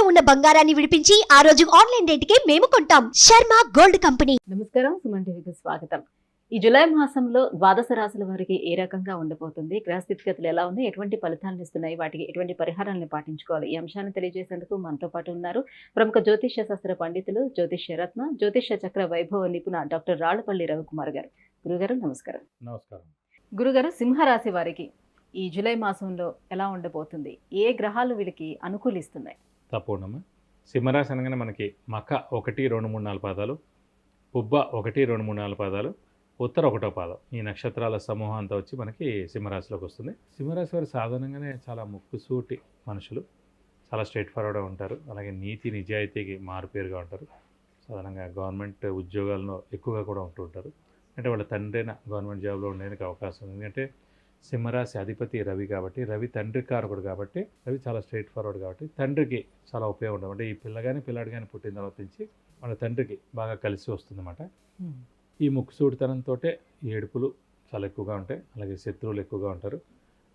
ఉన్న బంగారాన్ని విడిపించి ఆ రోజు ఆన్లైన్ రేటుకే మేము కొంటాం. Sharma gold company. నమస్కారం, సుమన్ టీవీకి స్వాగతం. ఈ జూలై మాసంలో ద్వాదశ రాశుల వారికి ఏ రకంగా ఉండబోతుంది, గ్రహ స్థితిగతులు ఎలా ఉన్నాయి, ఎటువంటి ఫలితాలను ఇస్తున్నాయి, వాటికి ఎటువంటి పరిహారాలను పాటించుకోవాలి, ఈ అంశాన్ని తెలియజేసేందుకు మనతో పాటు ఉన్నారు ప్రముఖ జ్యోతిష్య శాస్త్ర పండితులు, జ్యోతిష్య రత్న, జ్యోతిష్య చక్ర వైభవ నిపుణ డాక్టర్ రాళ్లపల్లి రవికుమార్ గారు. గురుగారు నమస్కారం. నమస్కారం. గురుగారు, సింహరాశి వారికి ఈ జూలై మాసంలో ఎలా ఉండబోతుంది, ఏ గ్రహాలు వీళ్ళకి అనుకూలిస్తున్నాయి? తప్పకుండా. సింహరాశి అనగానే మనకి మక 1, 2, 3, 4 పాదాలు, పుబ్బ 1, 2, 3, 4 పాదాలు, ఉత్తర 1వ పాదం, ఈ నక్షత్రాల సమూహం అంతా వచ్చి మనకి సింహరాశిలోకి వస్తుంది. సింహరాశి వారు సాధారణంగానే చాలా ముక్కుసూటి మనుషులు, చాలా స్ట్రైట్ ఫార్వర్డ్గా ఉంటారు. అలాగే నీతి నిజాయితీకి మారుపేరుగా ఉంటారు. సాధారణంగా గవర్నమెంట్ ఉద్యోగాల్లో ఎక్కువగా కూడా ఉంటూ ఉంటారు. అంటే వాళ్ళ తండ్రైన గవర్నమెంట్ జాబ్లో ఉండడానికి అవకాశం ఉంది. ఎందుకంటే సింహరాశి అధిపతి రవి కాబట్టి, రవి తండ్రి కారకుడు కాబట్టి, రవి చాలా స్ట్రైట్ ఫార్వర్డ్ కాబట్టి తండ్రికి చాలా ఉపయోగం. అంటే ఈ పిల్లాడు కానీ పుట్టిన తర్వాత నుంచి వాళ్ళ తండ్రికి బాగా కలిసి వస్తుందన్నమాట. ఈ ముక్కుసూడితనంతో ఏడుపులు చాలా ఎక్కువగా ఉంటాయి. అలాగే శత్రువులు ఎక్కువగా ఉంటారు.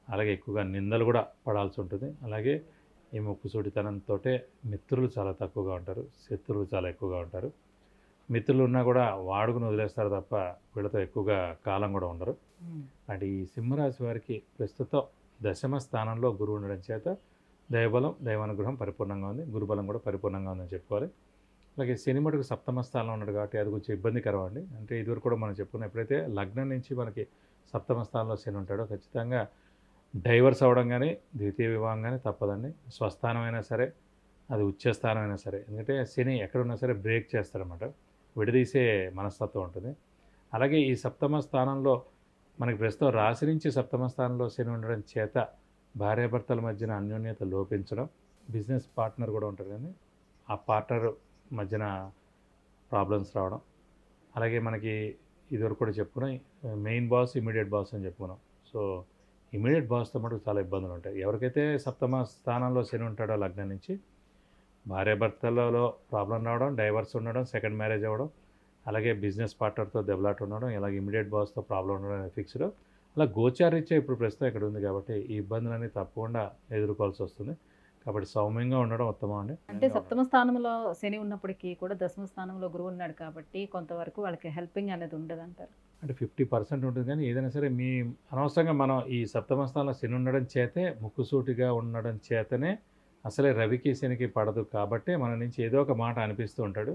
అలాగే ఎక్కువగా నిందలు కూడా పడాల్సి ఉంటుంది. అలాగే ఈ ముక్కుసూడితనంతో మిత్రులు చాలా తక్కువగా ఉంటారు. శత్రువులు చాలా ఎక్కువగా ఉంటారు. మిత్రులు ఉన్నా కూడా వాడుకుని వదిలేస్తారు తప్ప వీళ్ళతో ఎక్కువగా కాలం కూడా ఉండరు. అంటే ఈ సింహరాశి వారికి ప్రస్తుతం 10వ స్థానంలో గురువు ఉండడం చేత దైవబలం, దైవానుగ్రహం పరిపూర్ణంగా ఉంది. గురుబలం కూడా పరిపూర్ణంగా ఉందని చెప్పుకోవాలి. అలాగే శని మటుకు 7వ స్థానంలో ఉన్నాడు కాబట్టి అది కొంచెం ఇబ్బందికరం అండి. అంటే ఇదివరకు కూడా మనం చెప్పుకున్నాం, ఎప్పుడైతే లగ్నం నుంచి మనకి 7వ స్థానంలో శని ఉంటాడో ఖచ్చితంగా డైవర్స్ అవ్వడం కానీ, ద్వితీయ వివాహం కానీ తప్పదండి. స్వస్థానం అయినా సరే, అది ఉచ్చస్థానం అయినా సరే. ఎందుకంటే శని ఎక్కడున్నా సరే బ్రేక్ చేస్తారన్నమాట, విడదీసే మనస్తత్వం ఉంటుంది. అలాగే ఈ 7వ స్థానంలో మనకి ప్రస్తుతం రాశి నుంచి 7వ స్థానంలో శని ఉండడం చేత భార్యాభర్తల మధ్యన అన్యోన్యత లోపించడం, బిజినెస్ పార్ట్నర్ కూడా ఉంటారు కానీ ఆ పార్ట్నర్ మధ్యన ప్రాబ్లమ్స్ రావడం. అలాగే మనకి ఇదివరకు కూడా చెప్పుకున్నాం, మెయిన్ బాస్, ఇమీడియట్ బాస్ అని చెప్పుకున్నాం. సో ఇమీడియట్ బాస్తో మటుకు చాలా ఇబ్బందులు ఉంటాయి. ఎవరికైతే 7వ స్థానంలో శని ఉంటాడో లగ్నం నుంచి భార్యాభర్తలలో ప్రాబ్లం రావడం, డైవర్స్ ఉండడం, సెకండ్ మ్యారేజ్ అవ్వడం, అలాగే బిజినెస్ పార్ట్నర్తో దెబ్బలాట ఉండడం, అలాగే ఇమీడియట్ బాస్తో ప్రాబ్లం ఉండడం అనేది ఫిక్స్డ్. అలా గోచారీత్యా ఇప్పుడు ప్రస్తుతం ఇక్కడ ఉంది కాబట్టి ఈ ఇబ్బందులన్నీ తప్పకుండా ఎదుర్కోవాల్సి వస్తుంది. కాబట్టి సౌమ్యంగా ఉండడం ఉత్తమం అండి. అంటే 7వ స్థానంలో శని ఉన్నప్పటికీ కూడా 10వ స్థానంలో గురువు ఉన్నాడు కాబట్టి కొంతవరకు వాళ్ళకి హెల్పింగ్ అనేది ఉండదంటారు. అంటే 50% ఉంటుంది. కానీ ఏదైనా సరే మీ అనవసరంగా మనం ఈ 7వ స్థానంలో శని ఉండడం చేతే, ముక్కుసూటిగా ఉండడం చేతనే అసలే రవికి శనికి పడదు కాబట్టి మన నుంచి ఏదో ఒక మాట అనిపిస్తూ ఉంటాడు.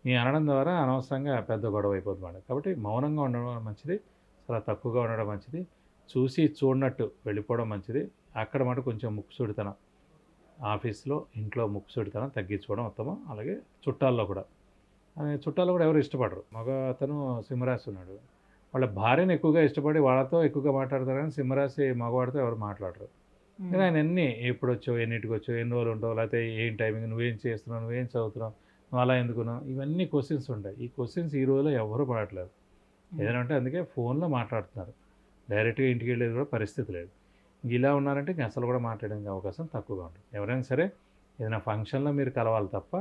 ఈ అనడం ద్వారా అనవసరంగా పెద్ద గొడవ అయిపోతుంది. కాబట్టి మౌనంగా ఉండడం మంచిది, చాలా తక్కువగా ఉండడం మంచిది, చూసి చూడనట్టు వెళ్ళిపోవడం మంచిది. అక్కడ మటు కొంచెం ముక్కుసూడితనం, ఆఫీస్లో ఇంట్లో ముక్కుసూడితనం తగ్గించుకోవడం ఉత్తమం. అలాగే చుట్టాల్లో కూడా ఎవరు ఇష్టపడరు. మగ అతను సింహరాశి ఉన్నాడు, వాళ్ళ భార్యను ఎక్కువగా ఇష్టపడి వాళ్ళతో ఎక్కువగా మాట్లాడతారు. కానీ సింహరాశి మగవాడితో ఎవరు మాట్లాడరు. కానీ ఆయన ఎన్ని ఎప్పుడు వచ్చావు, ఎన్నింటికి వచ్చావు, ఎన్ని రోజులు ఉంటావు, లేకపోతే ఏం టైమింగ్, నువ్వేం చేస్తున్నావు, నువ్వేం చదువుతున్నావు, నువ్వు అలా ఎందుకున్నావు, ఇవన్నీ క్వశ్చన్స్ ఉంటాయి. ఈ క్వశ్చన్స్ ఈ రోజులో ఎవరు పడట్లేదు. ఏదైనా అంటే అందుకే ఫోన్లో మాట్లాడుతున్నారు, డైరెక్ట్గా ఇంటికి వెళ్ళేది కూడా పరిస్థితి లేదు. ఇలా ఉన్నారంటే ఇంక అసలు కూడా మాట్లాడడానికి అవకాశం తక్కువగా ఉంటుంది. ఎవరైనా సరే ఏదైనా ఫంక్షన్లో మీరు కలవాలి తప్ప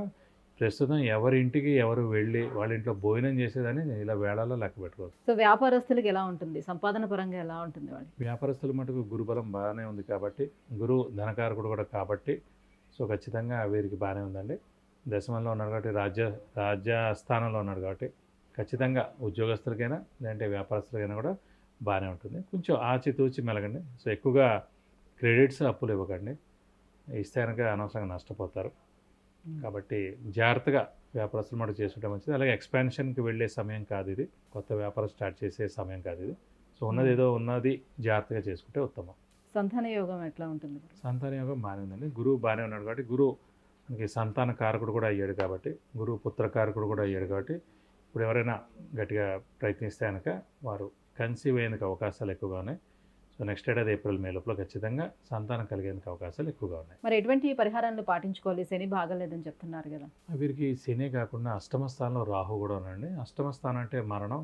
ప్రస్తుతం ఎవరి ఇంటికి ఎవరు వెళ్ళి వాళ్ళ ఇంట్లో భోజనం చేసేదని ఇలా వేళల్లో లెక్క పెట్టుకోవచ్చు. సో వ్యాపారస్తులకి ఎలా ఉంటుంది, సంపాదన పరంగా ఎలా ఉంటుంది వాళ్ళు? వ్యాపారస్తుల మటుకు గురుబలం బాగానే ఉంది కాబట్టి, గురువు ధనకారకుడు కూడా కాబట్టి, సో ఖచ్చితంగా వీరికి బాగానే ఉందండి. దశమంలో ఉన్నాడు కాబట్టి, రాజ్యస్థానంలో ఉన్నాడు కాబట్టి ఖచ్చితంగా ఉద్యోగస్తులకైనా లేదంటే వ్యాపారస్తులకైనా కూడా బాగానే ఉంటుంది. కొంచెం ఆచితూచి మెలగండి. సో ఎక్కువగా క్రెడిట్స్, అప్పులు ఇవ్వకండి. ఇస్తే కనుక అనవసరంగా నష్టపోతారు. కాబట్టి జాగ్రత్తగా వ్యాపారస్తులు మటు చేసుకుంటే మంచిది. అలాగే ఎక్స్పాన్షన్కి వెళ్ళే సమయం కాదు ఇది, కొత్త వ్యాపారం స్టార్ట్ చేసే సమయం కాదు ఇది. సో ఉన్నది జాగ్రత్తగా చేసుకుంటే ఉత్తమం. సంతాన యోగం ఎట్లా ఉంటుంది? సంతాన యోగం బాగానే ఉందండి. గురువు బాగానే ఉన్నాడు కాబట్టి, గురువు మనకి సంతాన కారకుడు కూడా అయ్యాడు కాబట్టి, గురువు పుత్రకారకుడు కూడా అయ్యాడు కాబట్టి ఇప్పుడు ఎవరైనా గట్టిగా ప్రయత్నిస్తే కనుక వారు కన్సీవ్ అయ్యేందుకు అవకాశాలు ఎక్కువగా ఉన్నాయి. సో నెక్స్ట్ ఏడాది ఏప్రిల్ మే లోపల ఖచ్చితంగా సంతానం కలిగేందుకు అవకాశాలు ఎక్కువగా ఉన్నాయి. మరి ఎటువంటి పరిహారాలను పాటించుకోవాలి? శని బాగాలేదని చెప్తున్నారు కదా. వీరికి శని కాకుండా 8వ స్థానంలో రాహు కూడా ఉన్నాయండి. 8వ స్థానం అంటే మరణం,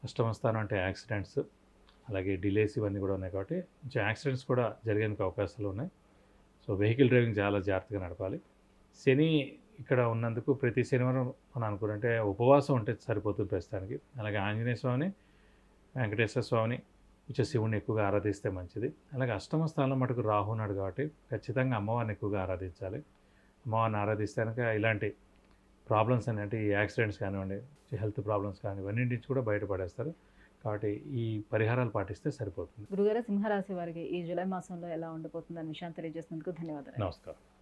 8వ స్థానం అంటే యాక్సిడెంట్స్, అలాగే డిలేస్ ఇవన్నీ కూడా ఉన్నాయి కాబట్టి కొంచెం యాక్సిడెంట్స్ కూడా జరిగేందుకు అవకాశాలు ఉన్నాయి. సో వెహికల్ డ్రైవింగ్ చాలా జాగ్రత్తగా నడపాలి. శని ఇక్కడ ఉన్నందుకు ప్రతి శనివారం మనం అనుకుంటే ఉపవాసం ఉంటే సరిపోతుంది ప్రస్తుతానికి. అలాగే ఆంజనేయ స్వామిని, వెంకటేశ్వర స్వామిని, కొంచెం శివుని ఎక్కువగా ఆరాధిస్తే మంచిది. అలాగే 8వ స్థానంలో మటుకు రాహు ఉన్నాడు కాబట్టి ఖచ్చితంగా అమ్మవారిని ఎక్కువగా ఆరాధించాలి. అమ్మవారిని ఆరాధిస్తే కనుక ఇలాంటి ప్రాబ్లమ్స్ అనేవి యాక్సిడెంట్స్ కానివ్వండి, హెల్త్ ప్రాబ్లమ్స్ కానీ ఇవన్నీ నుంచి కూడా బయటపడేస్తారు. కాబట్టి ఈ పరిహారాలు పాటిస్తే సరిపోతుంది. గురుగారు, సింహరాశి వారికి ఈ జూలై మాసంలో ఎలా ఉండబోతుంది అనే విషయాన్ని తెలియజేసినందుకు ధన్యవాదాలు. నమస్కారం.